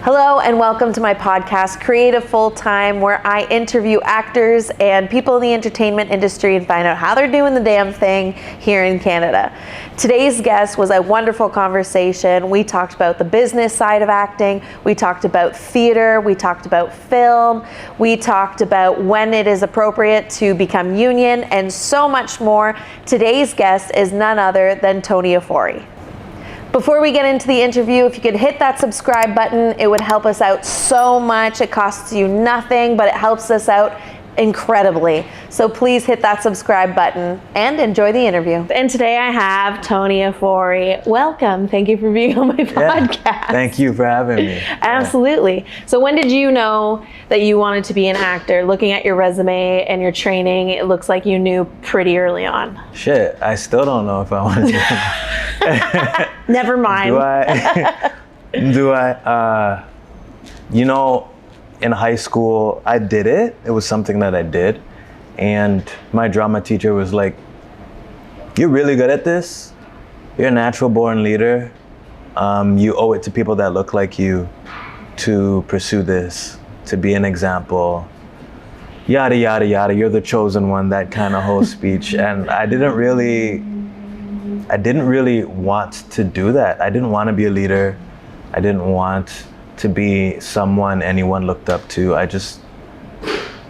Hello and welcome to my podcast, Creative Full Time, where I interview actors and people in the entertainment industry and find out how they're doing the damn thing here in Canada. Today's guest was a wonderful conversation. We talked about the business side of acting, we talked about theater, we talked about film, we talked about when it is appropriate to become union, and so much more. Today's guest is none other than Tony Ofori. Before we get into the interview, if you could hit that subscribe button, it would help us out so much. It costs you nothing, but it helps us out incredibly. So please hit that subscribe button and enjoy the interview. And today I have Tony Ofori. Welcome. Thank you for being on my podcast. Thank you for having me. Absolutely. So when did you know that you wanted to be an actor? Looking at your resume and your training, it looks like you knew pretty early on. Shit, I still don't know if I want to. Never mind. In high school, I did it. It was something that I did. And my drama teacher was like, "You're really good at this. You're a natural born leader. You owe it to people that look like you to pursue this, to be an example. Yada, yada, yada. You're the chosen one," that kind of whole speech. And I didn't really want to do that. I didn't want to be a leader. I didn't want to be someone anyone looked up to. I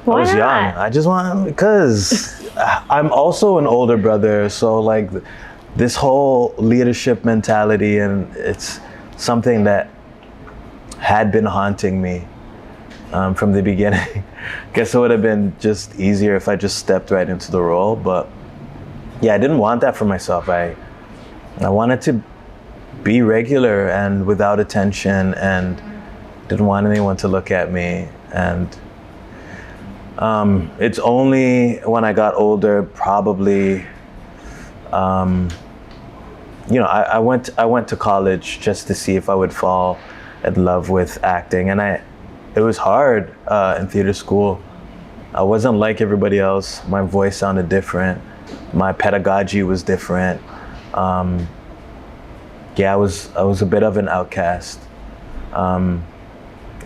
was young. I just want, because I'm also an older brother, so like this whole leadership mentality, and it's something that had been haunting me from the beginning. Guess it would have been just easier if I just stepped right into the role, but yeah, I didn't want that for myself. I wanted to be regular and without attention, and didn't want anyone to look at me. And it's only when I got older, probably, I went to college just to see if I would fall in love with acting, and it was hard in theater school. I wasn't like everybody else. My voice sounded different. My pedagogy was different. I was a bit of an outcast.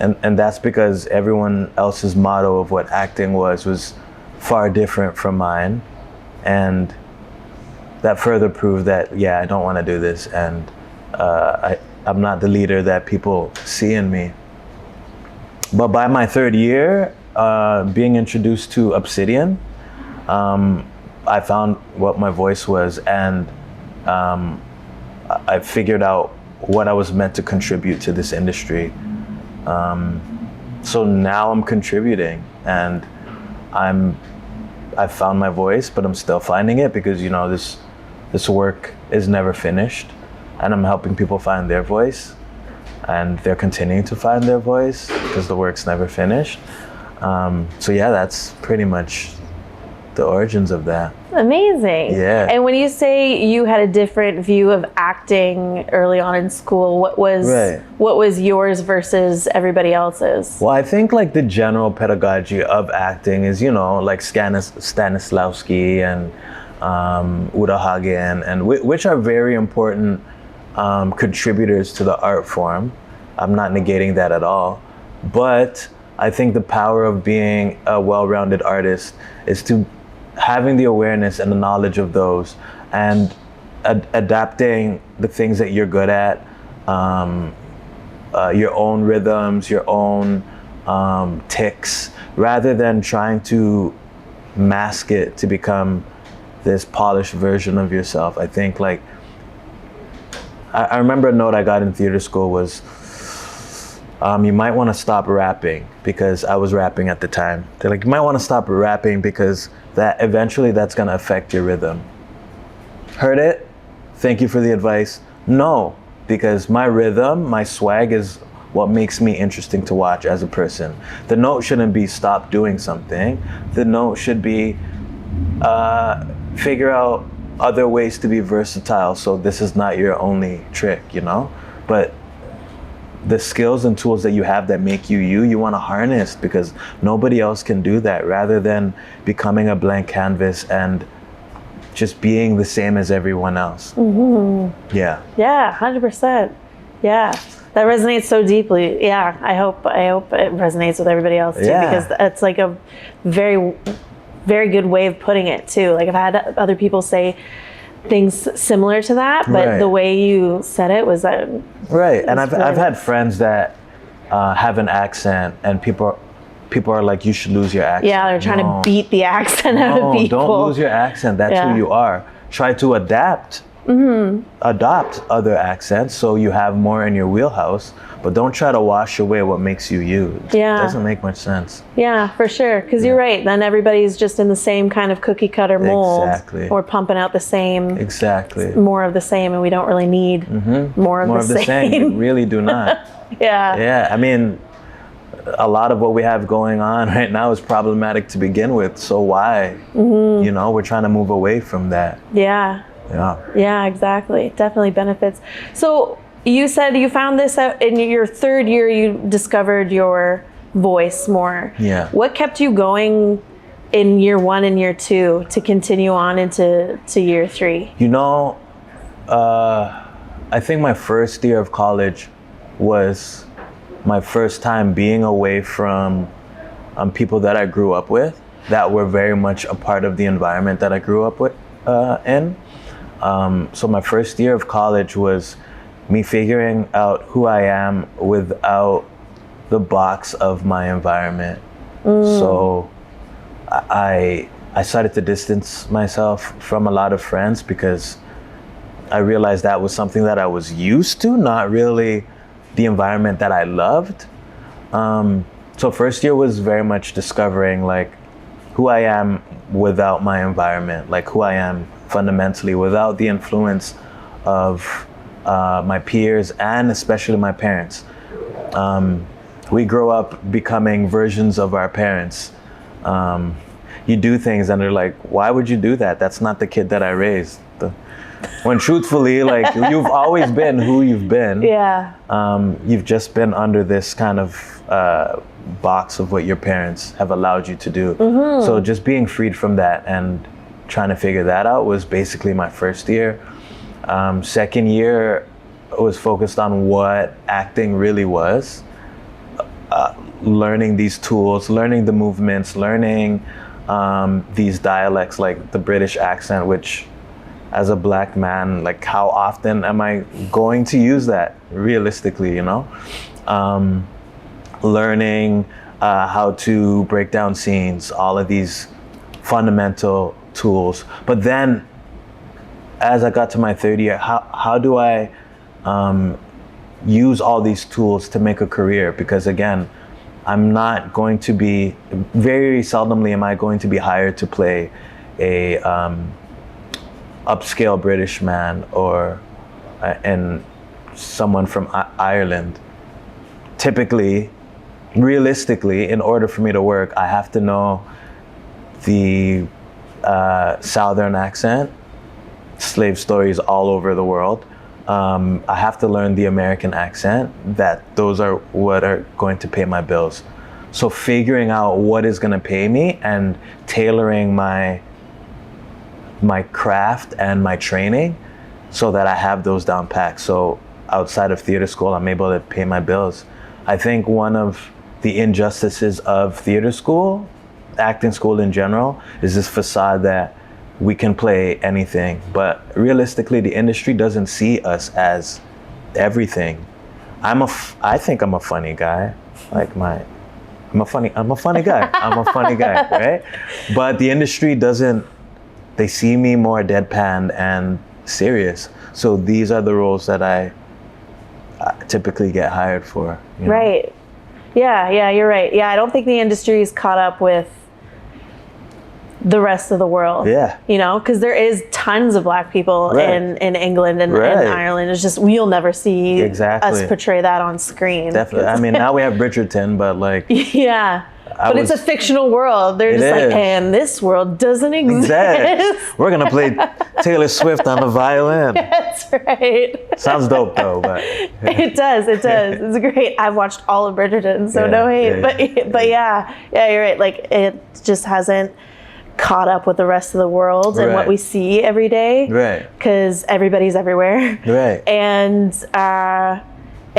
And that's because everyone else's motto of what acting was far different from mine. And that further proved that, I don't want to do this. And I'm not the leader that people see in me. But by my third year, being introduced to Obsidian, I found what my voice was, and I figured out what I was meant to contribute to this industry. So now I'm contributing, and I've found my voice, but I'm still finding it, because this work is never finished, and I'm helping people find their voice, and they're continuing to find their voice because the work's never finished. That's pretty much the origins of that. Amazing. Yeah. And when you say you had a different view of acting early on in school, what was yours versus everybody else's? Well, I think like the general pedagogy of acting is, like Stanislavski and Uta Hagen, and which are very important contributors to the art form. I'm not negating that at all. But I think the power of being a well-rounded artist is to having the awareness and the knowledge of those, and adapting the things that you're good at, your own rhythms, your own tics, rather than trying to mask it to become this polished version of yourself. I think like, I remember a note I got in theater school was, you might want to stop rapping, because I was rapping at the time. They're like, you might want to stop rapping because that eventually that's going to affect your rhythm. Heard it? Thank you for the advice. No, because my rhythm, my swag is what makes me interesting to watch as a person. The note shouldn't be stop doing something. The note should be figure out other ways to be versatile, so this is not your only trick, But the skills and tools that you have that make you want to harness, because nobody else can do that, rather than becoming a blank canvas and just being the same as everyone else. Mm-hmm. Yeah. Yeah, 100%. Yeah. That resonates so deeply. Yeah. I hope it resonates with everybody else too, because it's like a very, very good way of putting it too. Like I've had other people say things similar to that, but the way you said it was right. And I've had friends that have an accent, and people are like, you should lose your accent. Yeah, they're trying to beat the accent out of people. Don't lose your accent. That's who you are. Try to adopt other accents so you have more in your wheelhouse, but don't try to wash away what makes you you. It doesn't make much sense. Yeah, for sure. Because you're right. Then everybody's just in the same kind of cookie cutter mold. Exactly. Or pumping out the same. Exactly. More of the same, and we don't really need more of the same. We really do not. Yeah. Yeah. I mean, a lot of what we have going on right now is problematic to begin with. So why? You know, we're trying to move away from that. Yeah. Yeah, exactly. Definitely benefits. So you said you found this out in your third year, you discovered your voice more. Yeah. What kept you going in year 1 and year 2 to continue on into year 3? You know, I think my first year of college was my first time being away from people that I grew up with, that were very much a part of the environment that I grew up with in. So my first year of college was me figuring out who I am without the box of my environment. So I started to distance myself from a lot of friends because I realized that was something that I was used to, not really the environment that I loved. So first year was very much discovering like who I am without my environment, like who I am fundamentally without the influence of my peers and especially my parents. We grow up becoming versions of our parents. You do things and they're like, why would you do that? That's not the kid that I raised. When truthfully, like you've always been who you've been. Yeah. You've just been under this kind of box of what your parents have allowed you to do. So just being freed from that and trying to figure that out was basically my first year. Second year was focused on what acting really was. Learning these tools, learning the movements, learning these dialects like the British accent, which as a black man, like how often am I going to use that realistically, you know? Learning how to break down scenes, all of these fundamental tools. But then as I got to my third year, how do I use all these tools to make a career? Because again, I'm not going to be, very seldomly am I going to be hired to play a upscale British man or and someone from Ireland. Typically, realistically, in order for me to work, I have to know the Southern accent, slave stories all over the world. I have to learn the American accent, those are what are going to pay my bills. So figuring out what is going to pay me and tailoring my craft and my training so that I have those down packed. So outside of theater school, I'm able to pay my bills. I think one of the injustices of theater school, acting school in general, is this facade that we can play anything. But realistically, the industry doesn't see us as everything. I think I'm a funny guy. I'm a funny guy. I'm a funny guy, right? But the industry doesn't. They see me more deadpan and serious. So these are the roles that I typically get hired for. You know? Right. Yeah, you're right. Yeah, I don't think the industry is caught up with the rest of the world. Yeah. You know, because there is tons of black people in England and Ireland. It's just, we'll never see us portray that on screen. Definitely. I mean, now we have Bridgerton, but like... Yeah. But it's a fictional world. They're just like, and this world doesn't exist. We're going to play Taylor Swift on the violin. That's right. Sounds dope though, but... It does. It's great. I've watched all of Bridgerton, so no hate. But yeah, you're right. Like, it just hasn't caught up with the rest of the world and what we see every day. Right. Because everybody's everywhere. Right. And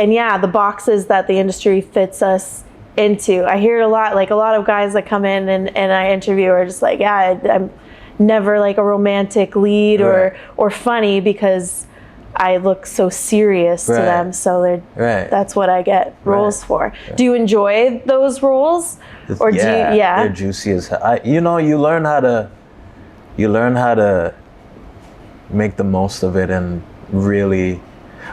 and yeah, the boxes that the industry fits us into. I hear it a lot, like a lot of guys that come in and I interview are just like, yeah, I'm never like a romantic lead or funny because I look so serious to them. So that's what I get roles for. Do you enjoy those roles? Or they're juicy as hell. You learn how to make the most of it and really,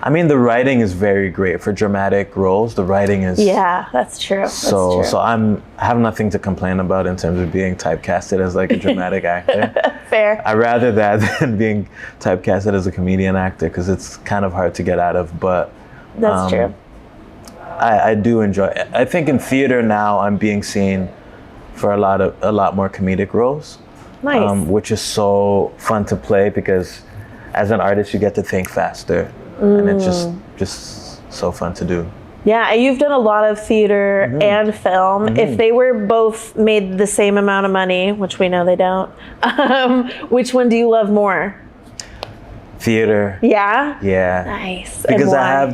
I mean, the writing is very great for dramatic roles. The writing is that's true. So I have nothing to complain about in terms of being typecasted as like a dramatic actor. Fair. I'd rather that than being typecasted as a comedian actor because it's kind of hard to get out of. But that's true. I do enjoy it. I think in theater now I'm being seen for a lot more comedic roles. Nice. Which is so fun to play because as an artist you get to think faster. And it's just so fun to do. Yeah, you've done a lot of theater and film. If they were both made the same amount of money, which we know they don't, which one do you love more? Theater. Yeah? Yeah. Nice. Because I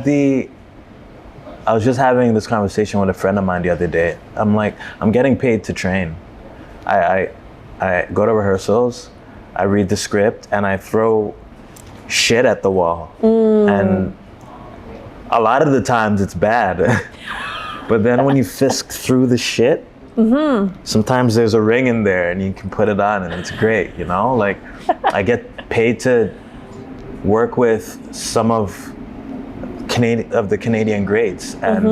was just having this conversation with a friend of mine the other day. I'm like, I'm getting paid to train. I go to rehearsals, I read the script, and I throw shit at the wall. And a lot of the times it's bad. But then when you fisk through the shit, sometimes there's a ring in there and you can put it on and it's great, Like I get paid to work with some of the Canadian greats and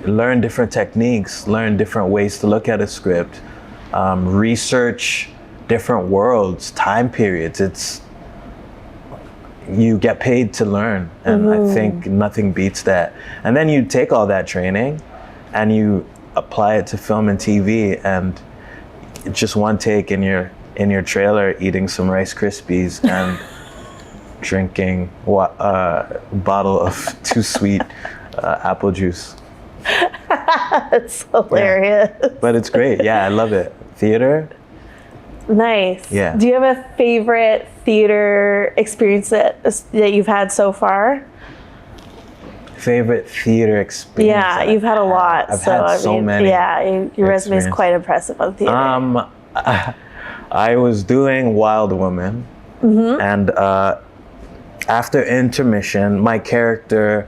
learn different techniques, learn different ways to look at a script, research different worlds, time periods. You get paid to learn, and I think nothing beats that. And then you take all that training and you apply it to film and TV, and it's just one take in your trailer eating some Rice Krispies and drinking a bottle of too sweet apple juice. That's hilarious. Yeah. But it's great. Yeah, I love it. Theater. Nice. Yeah. Do you have a favorite theater experience that you've had so far? Favorite theater experience? Yeah, you've had a lot. I've had so many. Yeah, your resume is quite impressive on theater. I was doing Wild Woman, and after intermission, my character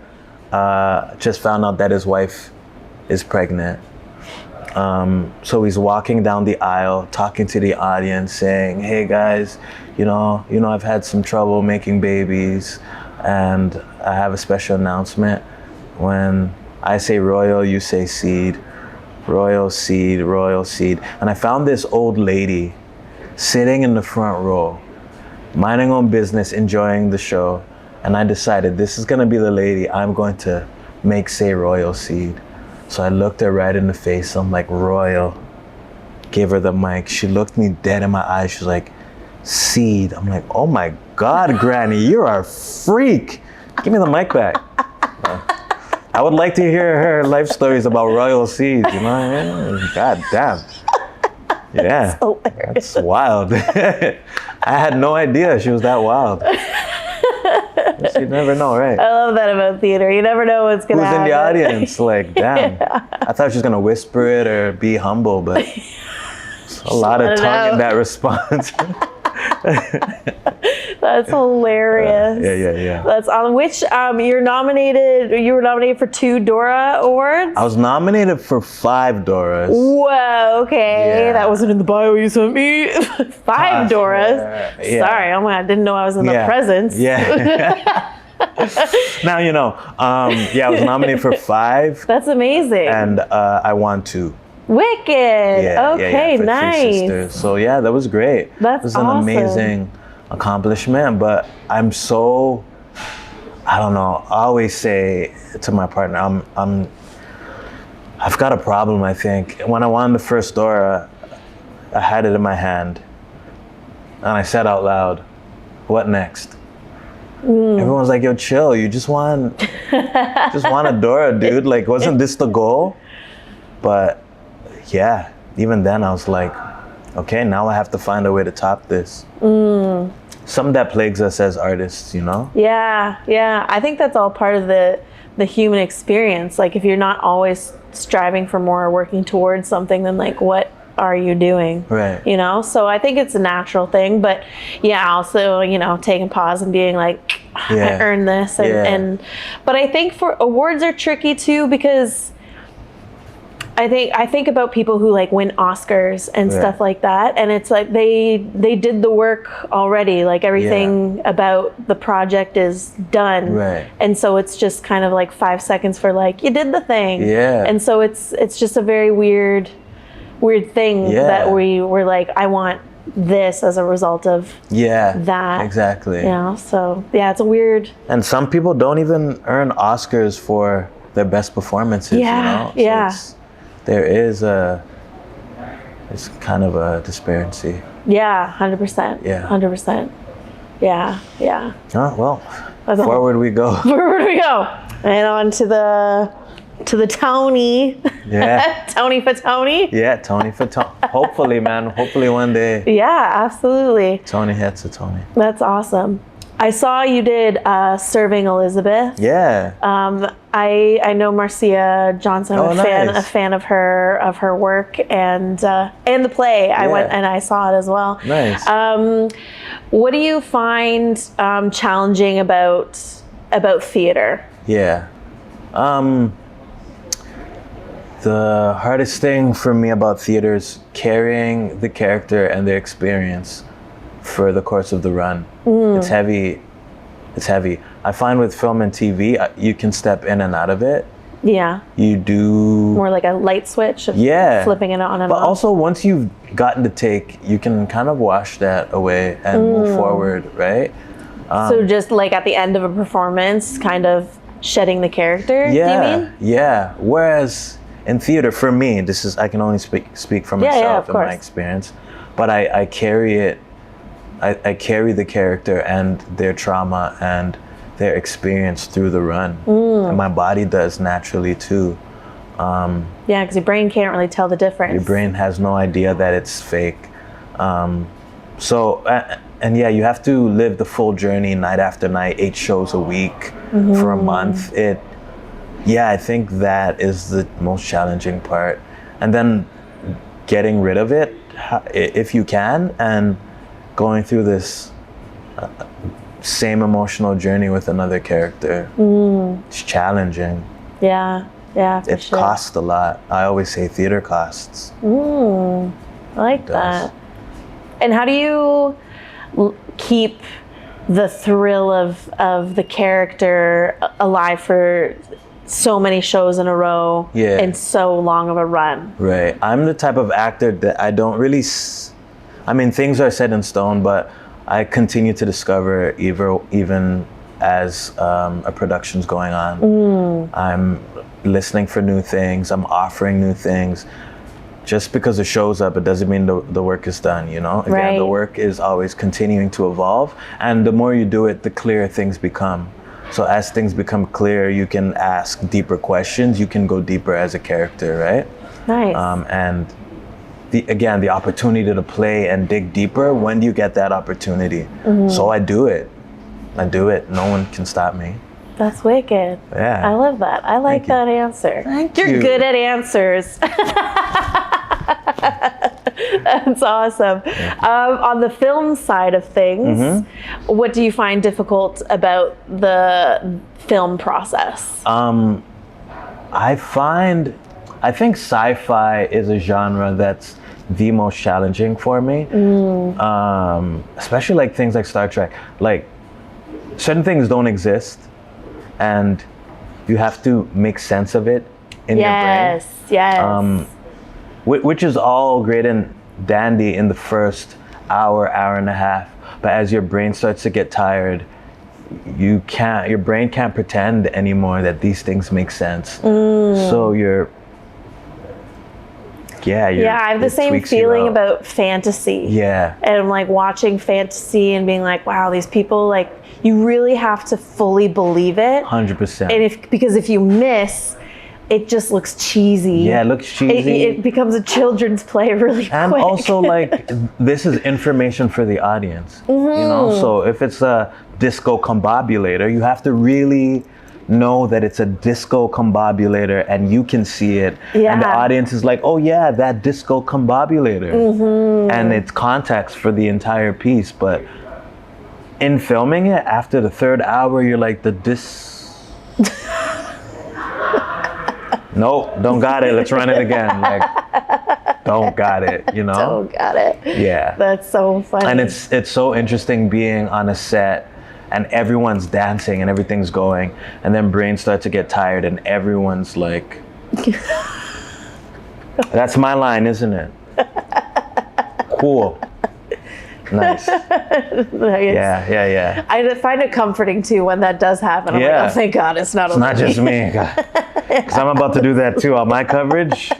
just found out that his wife is pregnant. So he's walking down the aisle, talking to the audience, saying, "Hey guys, I've had some trouble making babies, and I have a special announcement. When I say royal, you say seed. Royal seed, royal seed." And I found this old lady sitting in the front row, minding her own business, enjoying the show. And I decided this is gonna be the lady I'm going to make say royal seed. So I looked her right in the face. I'm like, "Royal." Gave her the mic. She looked me dead in my eyes. She was like, "Seed." I'm like, "Oh my God, Granny, you're a freak. Give me the mic back." I would like to hear her life stories about royal seeds, God damn. Yeah, that's wild. I had no idea she was that wild. You never know, right? I love that about theater. You never know what's gonna happen. Who's in the audience? Like, damn. I thought she was gonna whisper it or be humble, but a lot of tongue in that response. That's hilarious. Yeah. That's on which you were nominated for 2 Dora Awards? I was nominated for 5 Doras. Whoa, okay. Yeah. That wasn't in the bio you sent me. 5 Doras. Yeah. Sorry, I didn't know I was in the presence. Yeah. Now I was nominated for 5. That's amazing. And I won 2. Wicked. Okay, for nice. 3 sisters. So yeah, that was great. That's It was an amazing accomplishment, but I'm so, I don't know, I always say to my partner, I've got a problem, I think. When I won the first Dora, I had it in my hand and I said out loud, "What next?" Everyone's like, "Yo, chill, you just won a Dora, dude. Like, wasn't this the goal?" But yeah, even then I was like, okay, now I have to find a way to top this. Something that plagues us as artists, you know? Yeah. I think that's all part of the human experience. Like if you're not always striving for more or working towards something, then like what are you doing? Right. You know? So I think it's a natural thing, but yeah, also, you know, taking pause and being like, I earned this. And but I think for awards are tricky too, because I think about people who like win Oscars and stuff like that, and it's like they did the work already. Like everything about the project is done, and so it's just kind of like 5 seconds for like you did the thing, and so it's just a very weird thing that we were like, I want this as a result of that. Exactly. You know, so yeah, it's a weird. And some people don't even earn Oscars for their best performances. You know? So it's kind of a disparity. Yeah, 100%. Yeah. 100%. Yeah. Oh, well, forward we go. Forward we go. And on to the Tony. Yeah. Tony for Tony. Yeah, Tony for Tony. Hopefully, man. Hopefully one day. Yeah, absolutely. Tony heads to Tony. That's awesome. I saw you did Serving Elizabeth. Yeah. I know Marcia Johnson. I'm a fan of her work and the play. I went and I saw it as well. Nice. What do you find challenging about theater? Yeah. The hardest thing for me about theater is carrying the character and the experience for the course of the run. It's heavy. I find with film and TV, you can step in and out of it. Yeah. You do more like a light switch of flipping it on and but off. But also once you've gotten the take, you can kind of wash that away and move forward, right? So just like at the end of a performance, kind of shedding the character, do you mean? Yeah. Whereas in theater, for me, I can only speak for myself and my experience, but I carry it. I carry the character and their trauma and their experience through the run. And my body does naturally too. Yeah, because your brain can't really tell the difference. Your brain has no idea that it's fake. And you have to live the full journey night after night, 8 shows a week for a month. I think that is the most challenging part. And then getting rid of it, if you can, and going through this same emotional journey with another character. It's challenging. Yeah, it costs a lot. I always say theater costs. I like that. And how do you keep the thrill of the character alive for so many shows in a row and so long of a run? Right. I'm the type of actor that I don't really things are set in stone, but I continue to discover even as a production's going on. I'm listening for new things. I'm offering new things. Just because it shows up, it doesn't mean the work is done, you know? Again, the work is always continuing to evolve. And the more you do it, the clearer things become. So as things become clear, you can ask deeper questions. You can go deeper as a character, right? Nice. And the opportunity to play and dig deeper, when do you get that opportunity? So I do it. No one can stop me. That's wicked. Yeah. I love that. I like that answer. You're good at answers. That's awesome. On the film side of things, what do you find difficult about the film process? I think sci-fi is a genre that's the most challenging for me. Especially like things like Star Trek. Like certain things don't exist and you have to make sense of it in your brain. Yes. Which is all great and dandy in the first hour and a half. But as your brain starts to get tired, your brain can't pretend anymore that these things make sense. So I have the same feeling about fantasy. Yeah. And I'm like watching fantasy and being like, wow, these people, like, you really have to fully believe it. 100%. And because if you miss, it just looks cheesy. Yeah, it looks cheesy. It becomes a children's play really quick. And also, like, this is information for the audience. You know, so if it's a disco combobulator, you have to really know that it's a disco combobulator and you can see it. Yeah. And the audience is like, oh yeah, that disco combobulator. And it's context for the entire piece. But in filming it, after the third hour, you're like, nope, don't got it. Let's run it again. Like, don't got it, you know? Don't got it. Yeah. That's so funny. And it's so interesting being on a set and everyone's dancing and everything's going, and then brains start to get tired and everyone's like, that's my line, isn't it? Cool. Nice. Yeah. I find it comforting too when that does happen. I'm like, oh, thank God it's not It's not just me. Because I'm about to do that too on my coverage.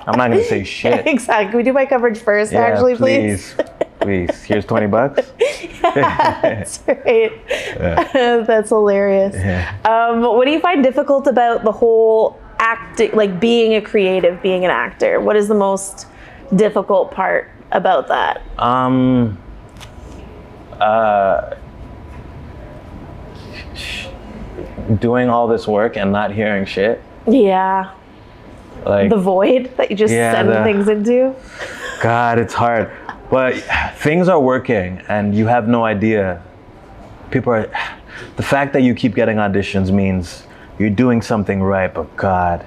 I'm not going to say shit. Exactly. Can we do my coverage first, actually, please? Please. Here's $20. That's right. Yeah. That's hilarious. Yeah. What do you find difficult about the whole acting, like being a creative, being an actor? What is the most difficult part about that? Doing all this work and not hearing shit. Yeah. Like the void that you just send things into. God, it's hard. But things are working and you have no idea. The fact that you keep getting auditions means you're doing something right, but God.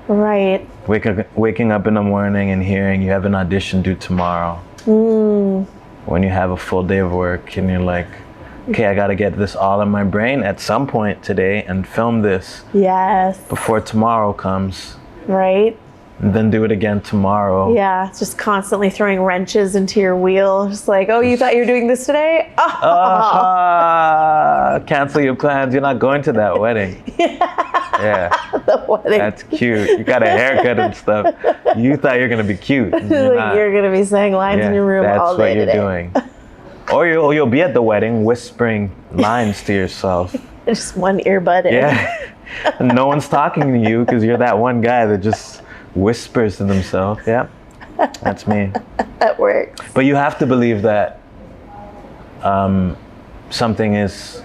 Right. Waking up in the morning and hearing you have an audition due tomorrow. When you have a full day of work and you're like, okay, I gotta get this all in my brain at some point today and film this. Yes. Before tomorrow comes. Right. And then do it again tomorrow. Yeah, it's just constantly throwing wrenches into your wheel. Just like, oh, you thought you were doing this today? Cancel your plans. You're not going to that wedding. Yeah. The wedding. That's cute. You got a haircut and stuff. You thought you were going to be cute. You're going to be saying lines in your room all day today. That's what you're doing. Or you'll be at the wedding whispering lines to yourself. Just one earbud in. Yeah. And no one's talking to you because you're that one guy that just whispers to themselves. Yeah, that's me. That works. But you have to believe that something is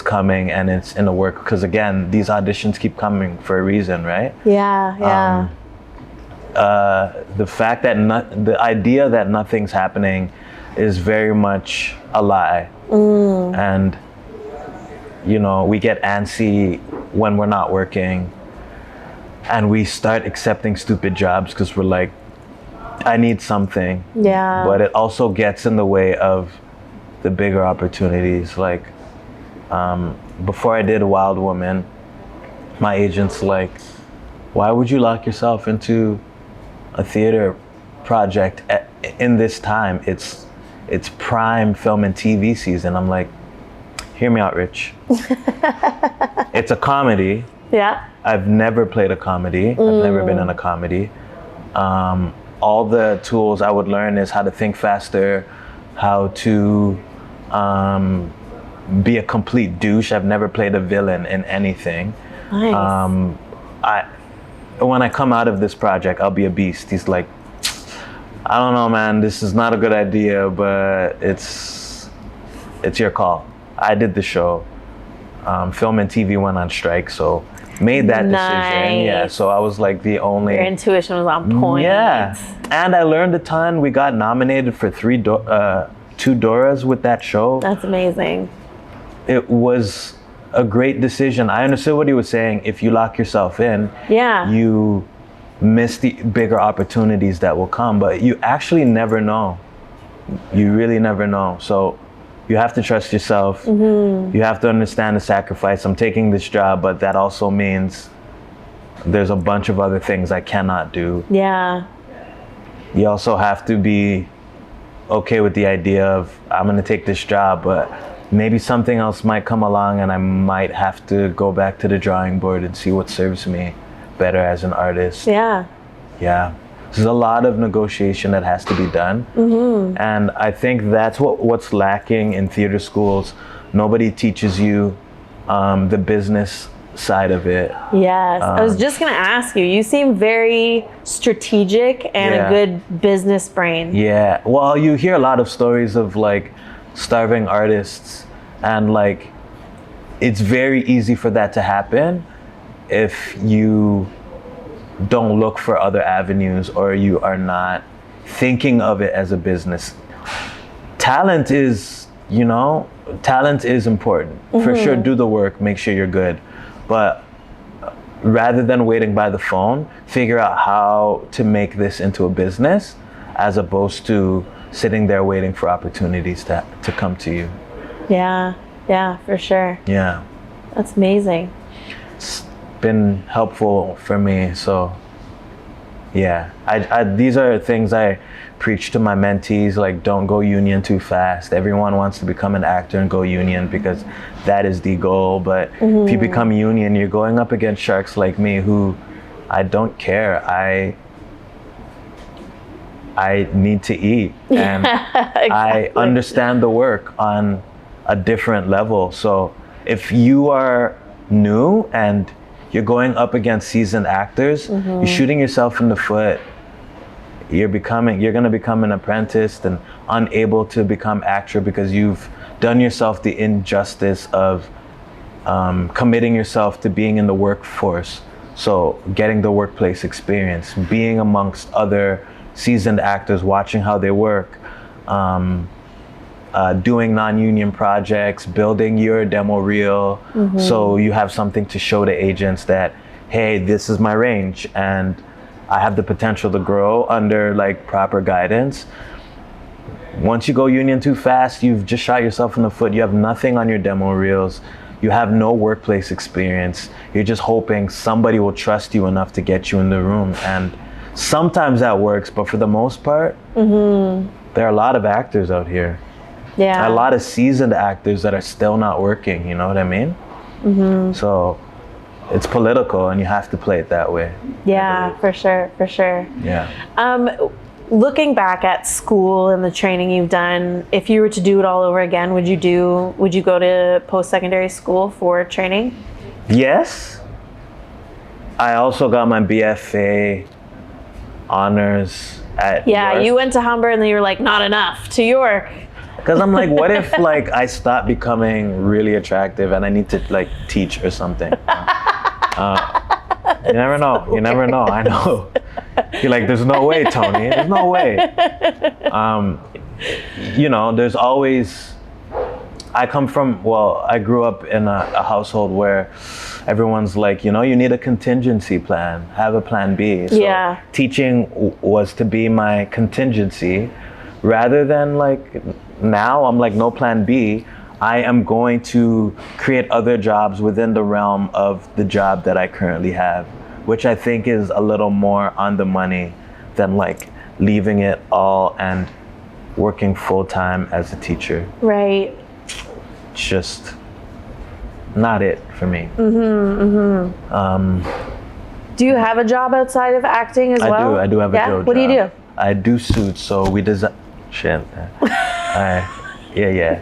coming and it's in the work, because again, these auditions keep coming for a reason, right? Yeah. The fact that the idea that nothing's happening is very much a lie. And you know, we get antsy when we're not working. And we start accepting stupid jobs because we're like, I need something. Yeah. But it also gets in the way of the bigger opportunities. Like, before I did Wild Woman, my agent's like, why would you lock yourself into a theater project in this time? It's prime film and TV season. I'm like, hear me out, Rich. It's a comedy. Yeah. I've never played a comedy. I've never been in a comedy. All the tools I would learn is how to think faster, how to be a complete douche. I've never played a villain in anything. Nice. When I come out of this project, I'll be a beast. He's like, I don't know, man, this is not a good idea, but it's your call. I did the show. Film and TV went on strike, so made that decision. Yeah, so I was like the only. Your intuition was on point. Yeah, and I learned a ton. We got nominated for 2 Doras with that show. That's amazing. It was a great decision. I understood what he was saying. If you lock yourself in, you miss the bigger opportunities that will come, but you actually never know. You really never know. So you have to trust yourself. You have to understand the sacrifice. I'm taking this job, but that also means there's a bunch of other things I cannot do. Yeah. You also have to be okay with the idea of, I'm going to take this job, but maybe something else might come along and I might have to go back to the drawing board and see what serves me better as an artist. Yeah. Yeah. There's a lot of negotiation that has to be done. And I think that's what's lacking in theater schools. Nobody teaches you the business side of it. Yes. I was just going to ask you. You seem very strategic and Yeah. a good business brain. Yeah. Well, you hear a lot of stories of like starving artists, and like it's very easy for that to happen if you don't look for other avenues or you are not thinking of it as a business. Talent is, talent is important. For sure, do the work, make sure you're good. But rather than waiting by the phone, figure out how to make this into a business as opposed to sitting there waiting for opportunities to come to you. Yeah, for sure. Yeah. That's amazing. It's been helpful for me. So yeah, I these are things I preach to my mentees, like don't go union too fast. Everyone wants to become an actor and go union because that is the goal. But if you become union, you're going up against sharks like me who I don't care. I need to eat, and Exactly. I understand the work on a different level. So if you are new and you're going up against seasoned actors, you're shooting yourself in the foot. You're going to become an apprentice and unable to become actor because you've done yourself the injustice of committing yourself to being in the workforce. So getting the workplace experience, being amongst other seasoned actors, watching how they work, doing non-union projects, building your demo reel, so you have something to show to agents that, hey, this is my range and I have the potential to grow under like proper guidance. Once you go union too fast, you've just shot yourself in the foot. You have nothing on your demo reels. You have no workplace experience. You're just hoping somebody will trust you enough to get you in the room. And sometimes that works, but for the most part, there are a lot of actors out here. Yeah. A lot of seasoned actors that are still not working, you know what I mean? So it's political and you have to play it that way. Yeah, for sure. Yeah. Looking back at school and the training you've done, if you were to do it all over again, would you go to post-secondary school for training? Yes. I also got my BFA honors at York. You went to Humber and then you were like, not enough, to York. Because I'm like, what if like I stop becoming really attractive and I need to like teach or something? You never know. You never know. I know. You're like, there's no way, Tony. There's no way. There's always. I grew up in a household where everyone's like, you need a contingency plan. Have a plan B. So teaching was to be my contingency, rather than like now I'm like, no plan B. I am going to create other jobs within the realm of the job that I currently have, which I think is a little more on the money than like leaving it all and working full time as a teacher. Right. It's just not it for me. Do you have a job outside of acting as well? I do have a job. What do you do? I do suits, so we design. Shit. Yeah.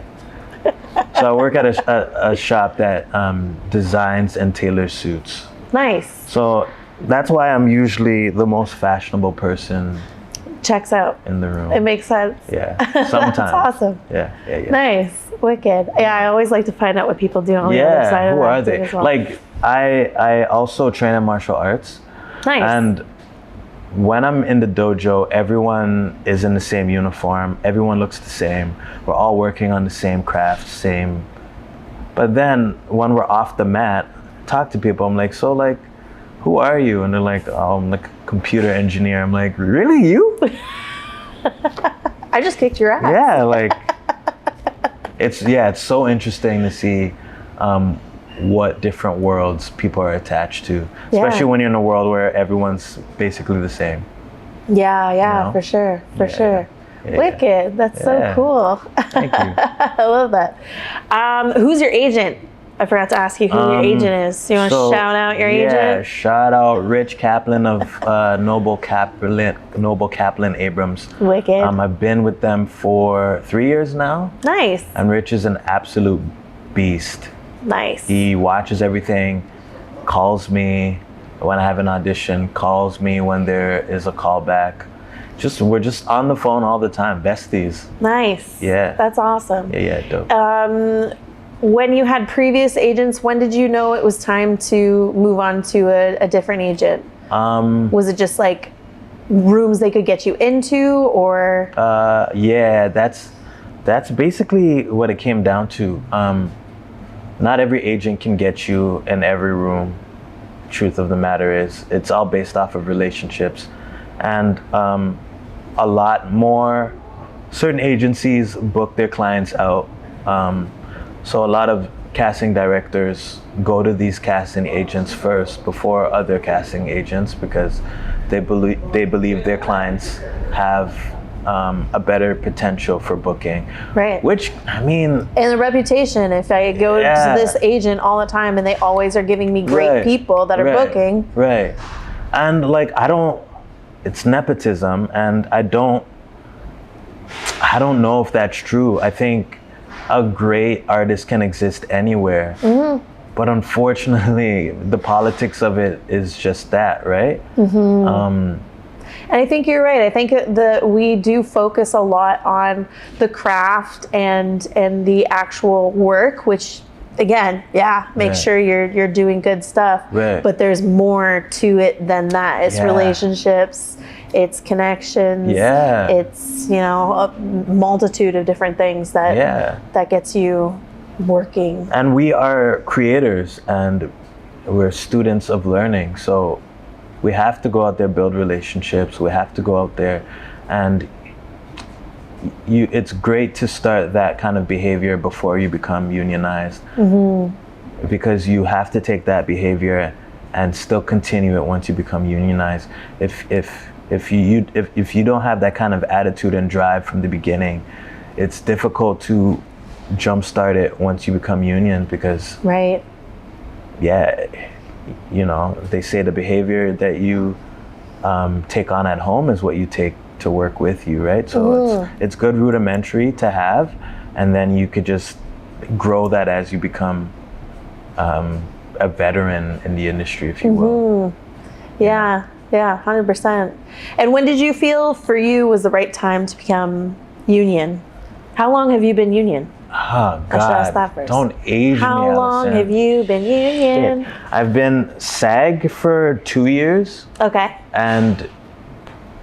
So I work at a shop that designs and tailors suits. Nice. So that's why I'm usually the most fashionable person. Checks out. In the room. It makes sense. Yeah. Sometimes. That's awesome. Yeah. Nice. Wicked. Yeah, I always like to find out what people do on the other side of who are acting they? as well. Like I also train in martial arts. Nice. And when I'm in the dojo, everyone is in the same uniform. Everyone looks the same. We're all working on the same craft, same. But then when we're off the mat, talk to people. I'm like, so like, who are you? And they're like, oh, I'm like a computer engineer. I'm like, really, you? I just kicked your ass. Yeah, like, it's so interesting to see what different worlds people are attached to, especially when you're in a world where everyone's basically the same. Yeah, for sure. Yeah. Wicked. That's so cool. Thank you. I love that. Who's your agent? I forgot to ask you who your agent is. You want to shout out your agent? Yeah, shout out Rich Kaplan of Noble Kaplan Abrams. Wicked. I've been with them for 3 years now. Nice. And Rich is an absolute beast. Nice. He watches everything. calls me when I have an audition, calls me when there is a callback. We're just on the phone all the time, besties. Nice. Yeah. That's awesome. Yeah, dope. When you had previous agents, when did you know it was time to move on to a different agent? Was it just like rooms they could get you into, or? Yeah, that's basically what it came down to. Not every agent can get you in every room. Truth of the matter is, it's all based off of relationships, and a lot more. Certain agencies book their clients out, so a lot of casting directors go to these casting agents first before other casting agents because they believe their clients have a better potential for booking. Right. Which, I mean... And the reputation, if I go to this agent all the time and they always are giving me great people that are booking. Right. And like, it's nepotism, and I don't know if that's true. I think a great artist can exist anywhere. Mm-hmm. But unfortunately, the politics of it is just that, right? Mm-hmm. And I think you're right. I think we do focus a lot on the craft and the actual work, which again, make sure you're doing good stuff. Right. But there's more to it than that. It's relationships, it's connections. Yeah. It's, a multitude of different things that gets you working. And we are creators and we're students of learning. So we have to go out there, build relationships. We have to go out there, and it's great to start that kind of behavior before you become unionized, because you have to take that behavior and still continue it once you become unionized. If you don't have that kind of attitude and drive from the beginning, it's difficult to jumpstart it once you become union, because they say the behavior that you take on at home is what you take to work with you, right? So it's good rudimentary to have, and then you could just grow that as you become a veteran in the industry, if you will. Yeah, 100%. And when did you feel for you was the right time to become union? How long have you been union? Oh, God. I should ask that first. Don't age me, How long have you been union? I've been SAG for 2 years. Okay. And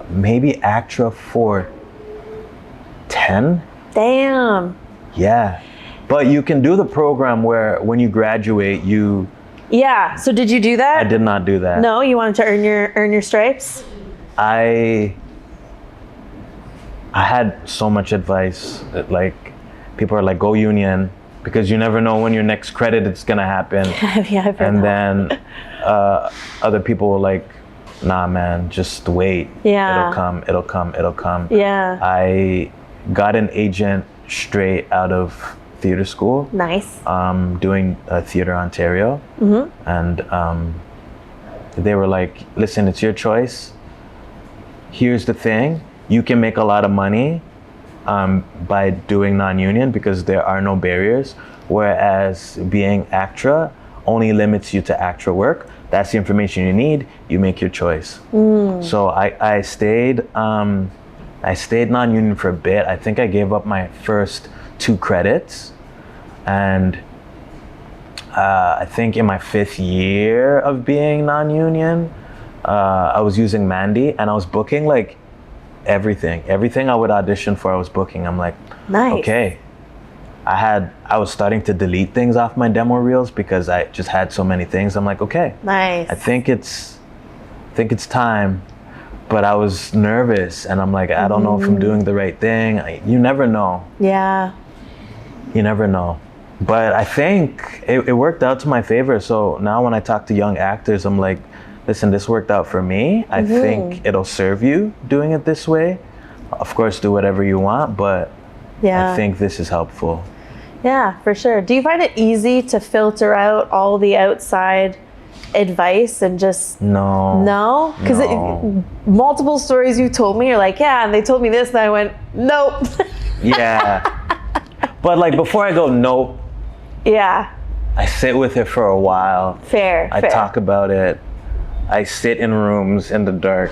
maybe ACTRA for 10. Damn. Yeah. But you can do the program where when you graduate, you... Yeah. So did you do that? I did not do that. No? You wanted to earn your stripes? I had so much advice that, like, people are like, go union, because you never know when your next credit is gonna happen. I've heard and that. Then other people were like, nah, man, just wait. Yeah. It'll come. Yeah. I got an agent straight out of theater school. Nice. Doing Theater Ontario. Mm-hmm. And they were like, listen, it's your choice. Here's the thing. You can make a lot of money by doing non-union because there are no barriers, whereas being ACTRA only limits you to ACTRA work. That's the information you need. You make your choice. So I stayed non-union for a bit. I think I gave up my first 2 credits, and I think in my 5th year of being non-union, I was using Mandy, and I was booking like everything I would audition for, I was booking. I'm like, nice. Okay. I was starting to delete things off my demo reels because I just had so many things. I'm like, okay, nice. I think it's time, but I was nervous, and I'm like, I don't know if I'm doing the right thing. You never know. Yeah. You never know. But I think it worked out to my favor. So now when I talk to young actors, I'm like, listen, this worked out for me. I think it'll serve you doing it this way. Of course, do whatever you want, but I think this is helpful. Yeah, for sure. Do you find it easy to filter out all the outside advice and just... No? Because multiple stories you told me, you're like, yeah, and they told me this, and I went, nope. Yeah. But like, before I go, nope. Yeah. I sit with it for a while. Fair. I talk about it. I sit in rooms in the dark.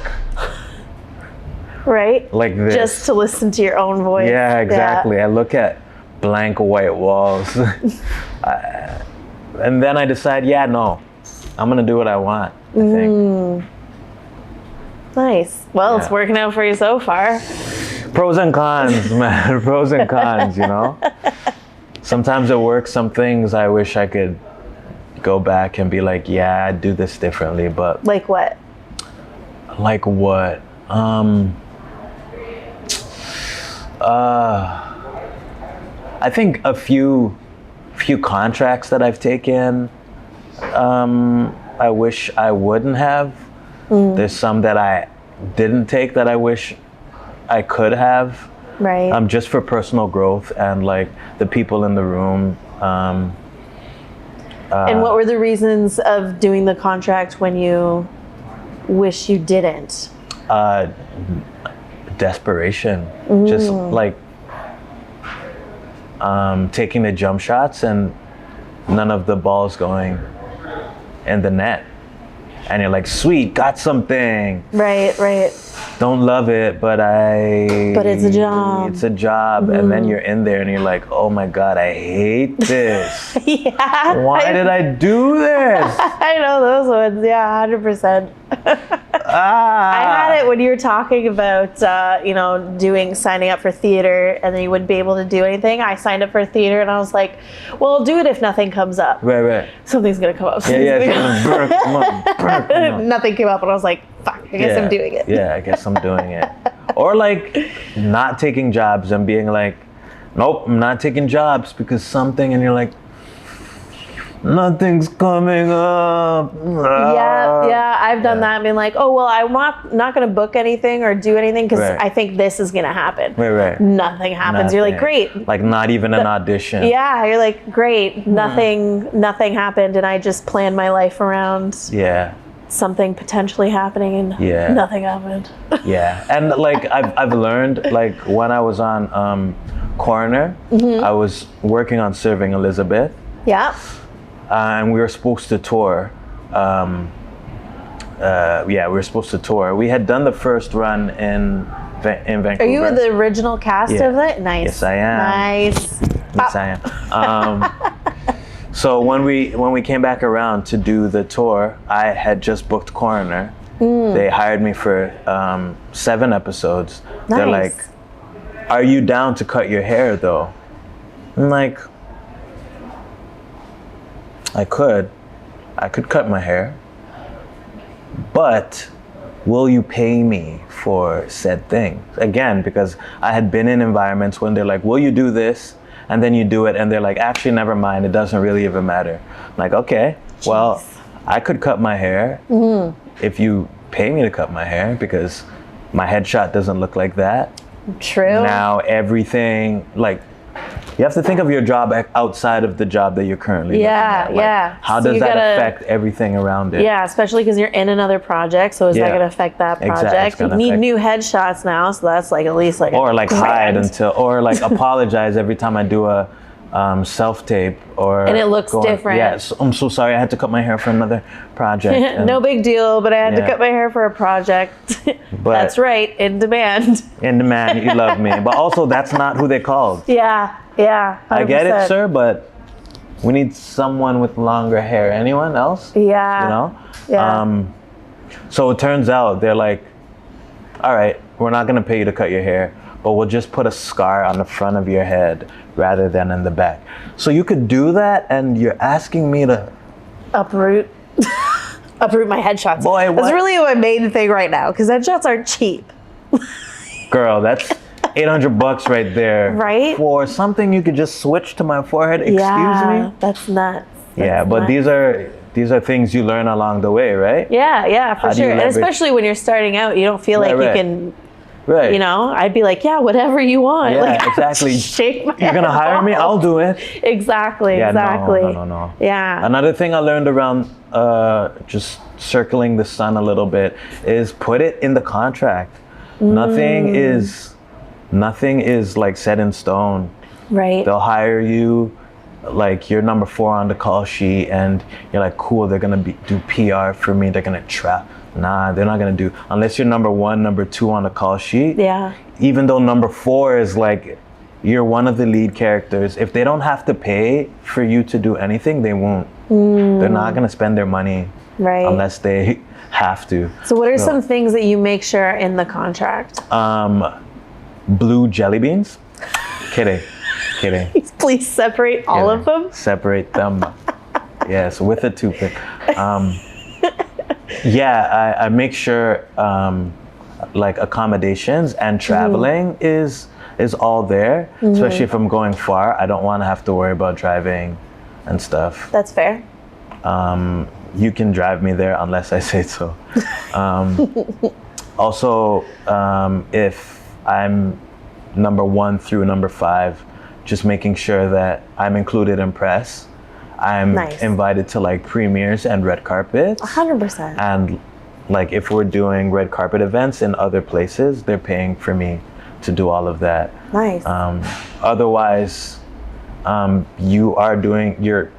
Right? Like this. Just to listen to your own voice. Yeah, exactly. I look at blank white walls. And then I decide, yeah, no, I'm going to do what I want, I think. Nice. Well, it's working out for you so far. Pros and cons, man. Pros and cons, you know? Sometimes it works. Some things I wish I could go back and be like, yeah, I'd do this differently, but... Like what? Like what? I think a few contracts that I've taken, I wish I wouldn't have. There's some that I didn't take that I wish I could have. Right. Just for personal growth and like the people in the room. And what were the reasons of doing the contract when you wish you didn't? Desperation. Just like taking the jump shots and none of the balls going in the net. And you're like, sweet, got something. Right. Don't love it, but it's a job. It's a job. And then you're in there and you're like, oh my God, I hate this. Yeah. Why did I do this? I know those ones. Yeah, 100%. I had it when you were talking about, signing up for theater and then you wouldn't be able to do anything. I signed up for theater and I was like, well, I'll do it if nothing comes up. Right. Something's going to come up. Nothing came up and I was like, fuck, I guess I'm doing it. Yeah, I guess I'm doing it. Or like not taking jobs and being like, nope, I'm not taking jobs because something, and you're like, nothing's coming up. Yeah, I've done that. I mean, like, oh, well, I'm not going to book anything or do anything because I think this is going to happen. Right. Nothing happens. You're like, great. Like not even an audition. Yeah, you're like, great. Nothing happened, and I just planned my life around something potentially happening, and nothing happened. Yeah, and like I've learned, like when I was on Coroner, I was working on Serving Elizabeth. Yeah. And we were supposed to tour. We were supposed to tour. We had done the first run in Vancouver. Are you the original cast of it? Nice. Yes, I am. Nice. Yes, I am. So when we came back around to do the tour, I had just booked Coroner. They hired me for 7 episodes. Nice. They're like, "Are you down to cut your hair though?" I'm like, I could cut my hair, but will you pay me for said thing? Again, because I had been in environments when they're like, will you do this? And then you do it and they're like, actually, never mind. It doesn't really even matter. I'm like, okay, well, I could cut my hair if you pay me to cut my hair because my headshot doesn't look like that. True. Now everything, like, you have to think of your job outside of the job that you're currently looking at. Like, how does that affect everything around it? Yeah, especially because you're in another project. So is that going to affect that project? You need new headshots now, so that's like at least like or like hide until, or like apologize every time I do a self-tape and it looks different. Yes, I'm so sorry. I had to cut my hair for another project. No big deal, but I had to cut my hair for a project. But that's right, in demand. In demand, you love me. But also, that's not who they called. Yeah. 100%. I get it, sir, but we need someone with longer hair. Anyone else? Yeah. You know? Yeah. So it turns out they're like, all right, we're not going to pay you to cut your hair, but we'll just put a scar on the front of your head rather than in the back. So you could do that, and you're asking me to uproot my headshots. Boy, that's really my main thing right now because headshots aren't cheap. Girl, that's $800 right there. Right? For something you could just switch to my forehead. Excuse me? That's nuts. But these are things you learn along the way, right? Yeah, for sure. And especially when you're starting out, you don't feel like you can. Right. You know, I'd be like, yeah, whatever you want. Yeah, like, exactly. Shake my You're gonna hire me? I'll do it. Exactly. No. Yeah. Another thing I learned around just circling the sun a little bit is put it in the contract. Nothing is like set in stone. Right. They'll hire you like you're number 4 on the call sheet and you're like, cool, they're gonna do PR for me, they're gonna trap. Nah, they're not gonna do, unless you're number 1, number 2 on the call sheet. Yeah. Even though number 4 is like, you're one of the lead characters, if they don't have to pay for you to do anything, they won't. They're not gonna spend their money unless they have to. So what are some things that you make sure are in the contract? Blue jelly beans. Kidding. Please separate all of them. Separate them. Yes, with a toothpick. Yeah, I make sure like accommodations and traveling is all there, especially if I'm going far. I don't want to have to worry about driving and stuff. That's fair. You can drive me there unless I say so. Also, if I'm number 1 through number 5, just making sure that I'm included in press. I'm invited to like premieres and red carpets. 100%. And like if we're doing red carpet events in other places, they're paying for me to do all of that. Nice. Otherwise, you are doing your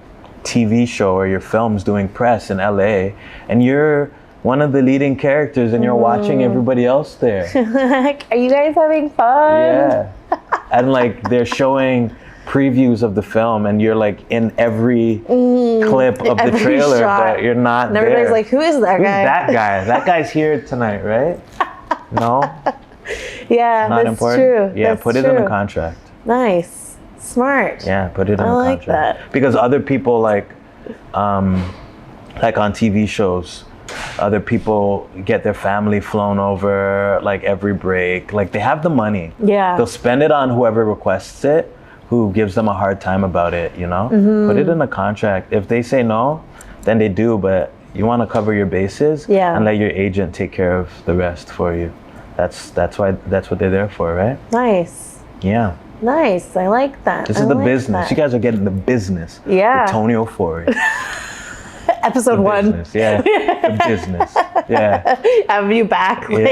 TV show or your film's doing press in LA, and you're one of the leading characters and you're watching everybody else there. Are you guys having fun? Yeah. And like they're showing previews of the film and you're like in every clip of the trailer that you're not and there. Everybody's like, who is that Who's guy? that guy? That guy's here tonight, right? No? Yeah, Not that's important? true. Yeah, that's put it true. in a contract. Nice. Smart. Yeah, put it in a like contract. that. Because other people like on TV shows, other people get their family flown over like every break. Like they have the money. Yeah. They'll spend it on whoever requests it, who gives them a hard time about it, you know? Put it in a contract. If they say no, then they do, but you want to cover your bases and let your agent take care of the rest for you. That's what they're there for, right? Nice. Yeah. Nice. I like that. This is the business. You guys are getting the business. Yeah. With Tony Ofori. Episode 1. Business. Yeah. The business. Yeah. Have you back like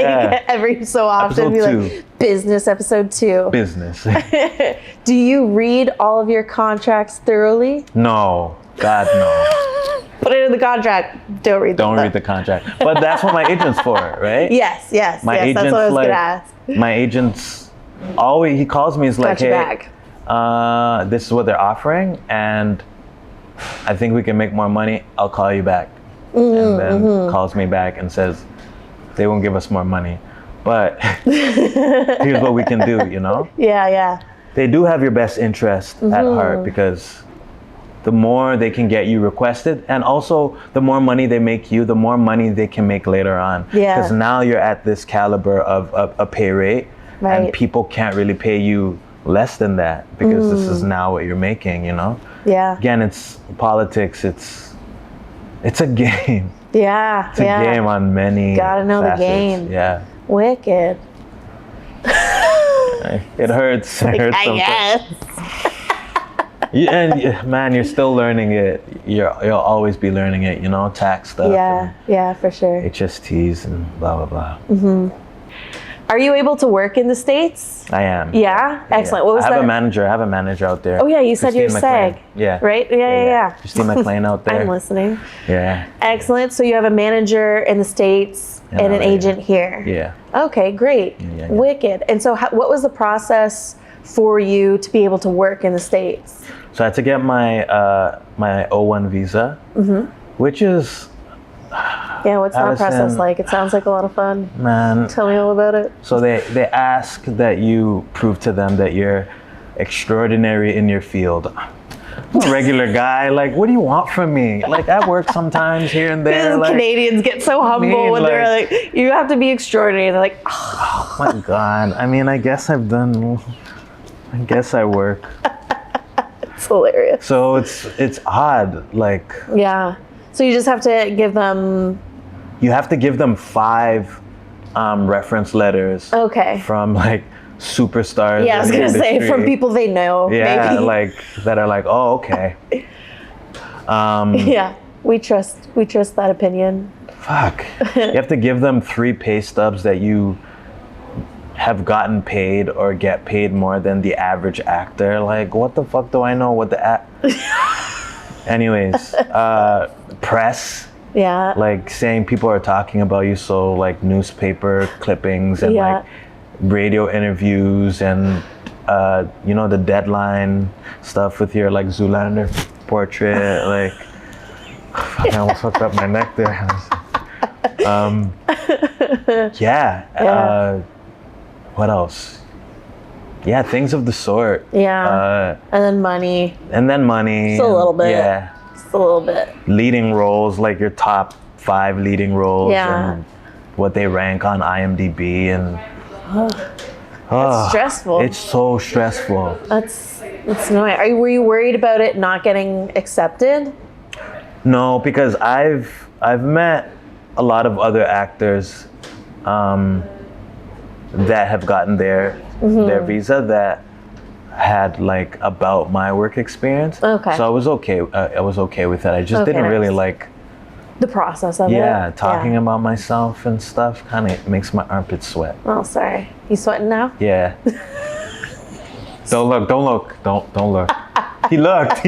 every so often. Episode Be like, business episode 2. Business. Do you read all of your contracts thoroughly? No. God, no. Put it in the contract. Don't read the contract. But that's what my agent's for, right? Yes. Agent's that's what I was like, gonna ask. My agent's always, he calls me, he's like, hey, this is what they're offering and I think we can make more money. I'll call you back. And then calls me back and says, they won't give us more money, but here's what we can do, you know? Yeah. They do have your best interest at heart because the more they can get you requested and also the more money they make you, the more money they can make later on. Yeah. Because now you're at this caliber of a pay rate and people can't really pay you less than that because this is now what you're making, you know? Yeah. Again, it's politics. It's a game. Yeah. It's a game on many Gotta know facets. the game. Yeah. Wicked. It hurts. It hurts I sometimes. And man, you're still learning it. You'll always be learning it, you know, tax stuff. Yeah, for sure. HSTs and blah, blah, blah. Are you able to work in the States? I am. Yeah? Excellent. What was I that? have a manager out there. Oh yeah, you said you're SAG. Yeah. Right? Yeah. Christine McLean out there. I'm listening. Yeah. Excellent. So you have a manager in the States and an agent here. Yeah. Okay, great. Yeah. Wicked. And so what was the process for you to be able to work in the States? So I had to get my my O1 visa, which is what's that process like? It sounds like a lot of fun. Man. Tell me all about it. So they ask that you prove to them that you're extraordinary in your field. I'm a regular guy. Like, what do you want from me? Like, I work sometimes here and there. Like, Canadians get so humble when they're like, you have to be extraordinary. And they're like, oh my God. I mean, I guess I work. It's hilarious. So it's odd. Like, yeah. So you just have to give them. You have to give them 5 reference letters. Okay. From like superstars. Yeah, I was gonna say from people they know. Yeah, maybe. like that are like, oh, okay. Yeah, we trust that opinion. Fuck. You have to give them 3 pay stubs that you have gotten paid or get paid more than the average actor. Like, what the fuck do I know what the anyways, press. Yeah. Like saying people are talking about you, so like newspaper clippings and like radio interviews and you know, the deadline stuff with your like Zoolander portrait. Like, I almost fucked up my neck there. What else? Yeah, things of the sort. Yeah. And then money. Just a little bit. Yeah. Just a little bit. Leading roles, like your top 5 leading roles, Yeah. and what they rank on IMDb, and It's stressful. It's so stressful. That's annoying. Were you worried about it not getting accepted? No, because I've met a lot of other actors that have gotten their visa that had like about my work experience. Okay. So I was okay. I was okay with that. I just didn't really like the process of it. Yeah, talking about myself and stuff kind of makes my armpits sweat. Oh, sorry. You sweating now? Yeah. Don't look. Don't look. He looked.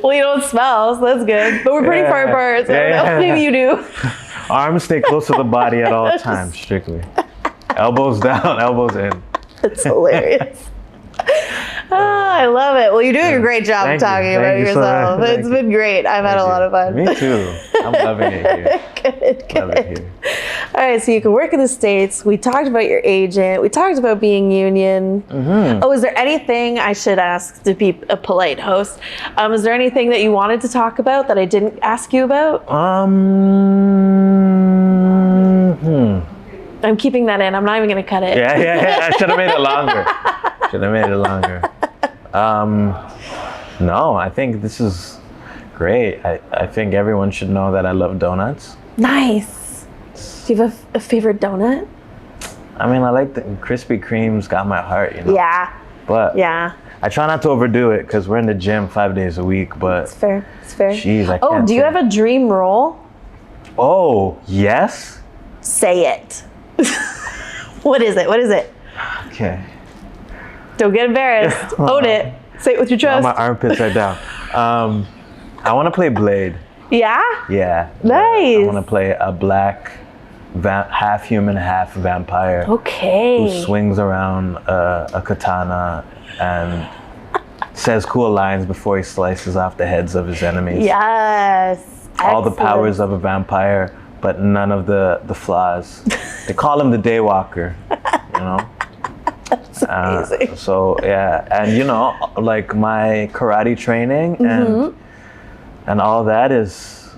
Well, you don't smell, so that's good. But we're pretty far apart, so I don't know. Maybe you do. Arms stay close to the body at all times, strictly. Elbows down, elbows in. That's hilarious. I love it. Well, you're doing a great job talking about yourself. It's been great. I've had a lot of fun. Me too. I'm loving it here. Good. Love it here. All right, so you can work in the States. We talked about your agent. We talked about being union. Oh, is there anything I should ask to be a polite host? Is there anything that you wanted to talk about that I didn't ask you about? I'm keeping that in. I'm not even going to cut it. Yeah. I should have made it longer. No, I think this is great. I think everyone should know that I love donuts. Nice. Do you have a favorite donut? I mean, I like the Krispy Kreme's got my heart, you know? Yeah. But yeah. I try not to overdo it because we're in the gym 5 days a week, but... It's fair. Jeez, I can't. Oh, do you have a dream role? Oh, yes? Say it. What is it? Okay. Don't get embarrassed. Own it. Say it with your chest. My armpits are down. I want to play Blade. Yeah? Yeah. Nice. I want to play a black, half human, half vampire. Okay. Who swings around a katana and says cool lines before he slices off the heads of his enemies. Yes. All the powers of a vampire, but none of the flaws. They call him the Daywalker, you know? That's amazing. So yeah, and you know, like my karate training and all that is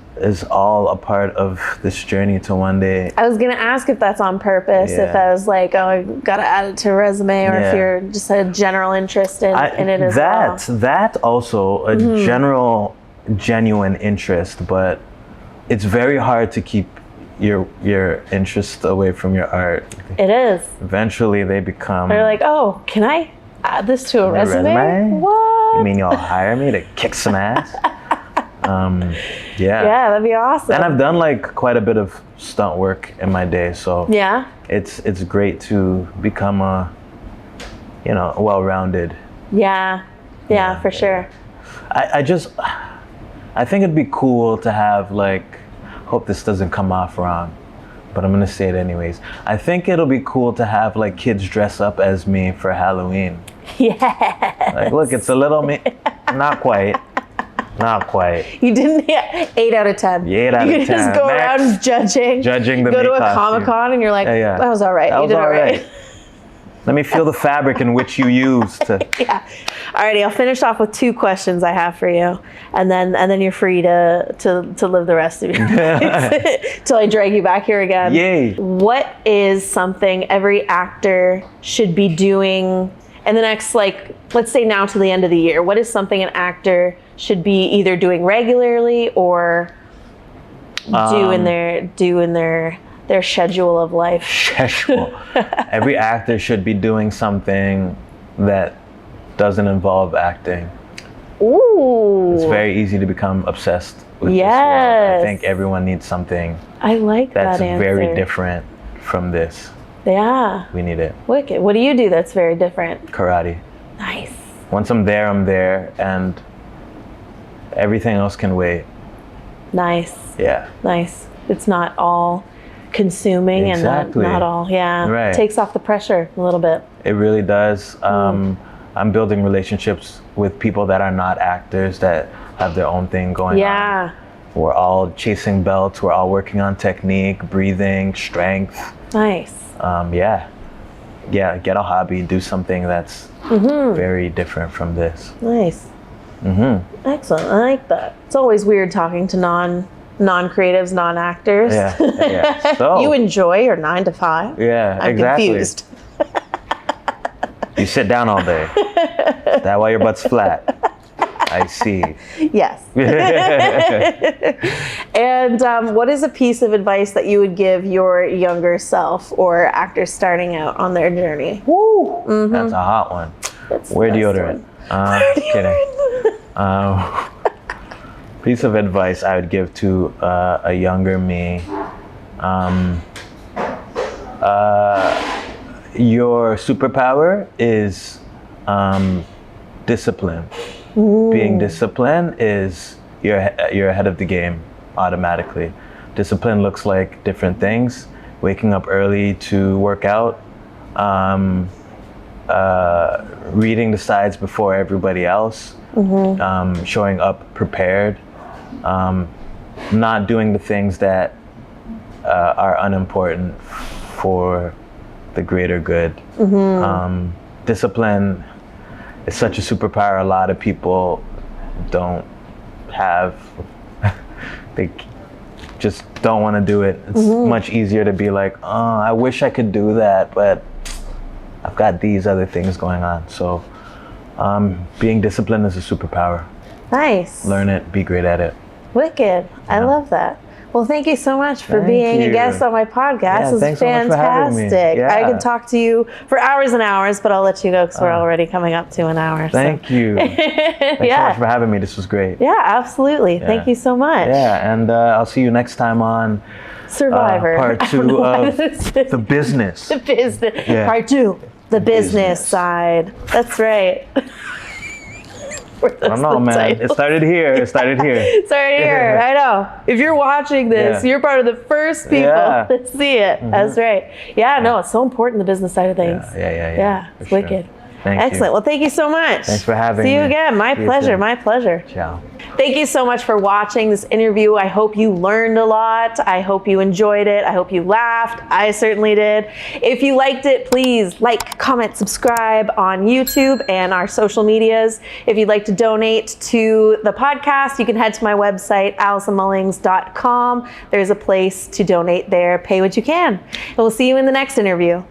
all a part of this journey to one day. I was gonna ask if that's on purpose, if I was like, oh, I gotta add it to a resume, or if you're just a general interest in it as well. That also a general, genuine interest, but it's very hard to keep your interest away from your art. It is. Eventually they become... They're like, oh, can I add this to a resume? What? You mean you'll hire me to kick some ass? Yeah, that'd be awesome. And I've done like quite a bit of stunt work in my day, so yeah, it's great to become a well-rounded. Yeah, for sure. I think it'd be cool to have like, hope this doesn't come off wrong, but I'm gonna say it anyways. I think it'll be cool to have like kids dress up as me for Halloween. Yeah. Like, look, it's a little me. Not quite. You didn't. 8 out of 10. 8 out of 10. You just go around judging the go to a costume. Comic-Con and you're like, that was all right. You did all right. Let me feel the fabric in which you used to. Yeah. Alrighty, I'll finish off with 2 questions I have for you, and then you're free to live the rest of your life till I drag you back here again. Yay! What is something every actor should be doing in the next, like, let's say now to the end of the year? What is something an actor should be either doing regularly or do in their schedule of life? Every actor should be doing something that doesn't involve acting. Ooh. It's very easy to become obsessed with this world. Yes. I think everyone needs something I like that's that answer. very different from this. Yeah. We need it. Wicked. What do you do that's very different? Karate. Nice. Once I'm there, and everything else can wait. Nice. Yeah. Nice. It's not all consuming Exactly. and not all, yeah. Right. Takes off the pressure a little bit. It really does. I'm building relationships with people that are not actors, that have their own thing going on. Yeah. We're all chasing belts. We're all working on technique, breathing, strength. Nice. Yeah, get a hobby, do something that's very different from this. Nice. Excellent. I like that. It's always weird talking to non-creatives, non-actors. Yeah. So You enjoy your 9 to 5? yeah, I'm exactly. confused. You sit down all day. Is that why your butt's flat? I see. Yes. And what is a piece of advice that you would give your younger self or actors starting out on their journey? Woo! That's a hot one. That's the Wear best deodorant. Kidding. Piece of advice I would give to a younger me. Your superpower is discipline. Being disciplined is you're ahead of the game automatically. Discipline looks like different things. Waking up early to work out, reading the sides before everybody else, showing up prepared, not doing the things that are unimportant for the greater good. Discipline is such a superpower a lot of people don't have. They just don't want to do it. It's much easier to be like, oh, I wish I could do that, but I've got these other things going on. So being disciplined is a superpower. Nice. Learn it, be great at it. Wicked. I love that. Well, thank you so much for being a guest on my podcast. Yeah, This is thanks so much for having me. fantastic. Yeah. I could talk to you for hours and hours, but I'll let you go because we're already coming up to an hour. Thank you. Thanks so much for having me. This was great. Yeah, absolutely. Thank you so much. Yeah, and I'll see you next time on Survivor. Part 2 of The Business. The business. Yeah. Part 2. The business business. side. That's right. I don't know, man. It started here. Sorry to hear. I know. If you're watching this, you're part of the first people to see it. That's right. Yeah, no, it's so important, the business side of things. Yeah. It's for wicked. Sure. Thank Excellent. you. Well, thank you so much. Thanks for having me. See you again. My See you pleasure. soon. My pleasure. Ciao. Thank you so much for watching this interview. I hope you learned a lot. I hope you enjoyed it. I hope you laughed. I certainly did. If you liked it, please like, comment, subscribe on YouTube and our social medias. If you'd like to donate to the podcast, you can head to my website, AllisonMullings.com. There's a place to donate there. Pay what you can. And we'll see you in the next interview.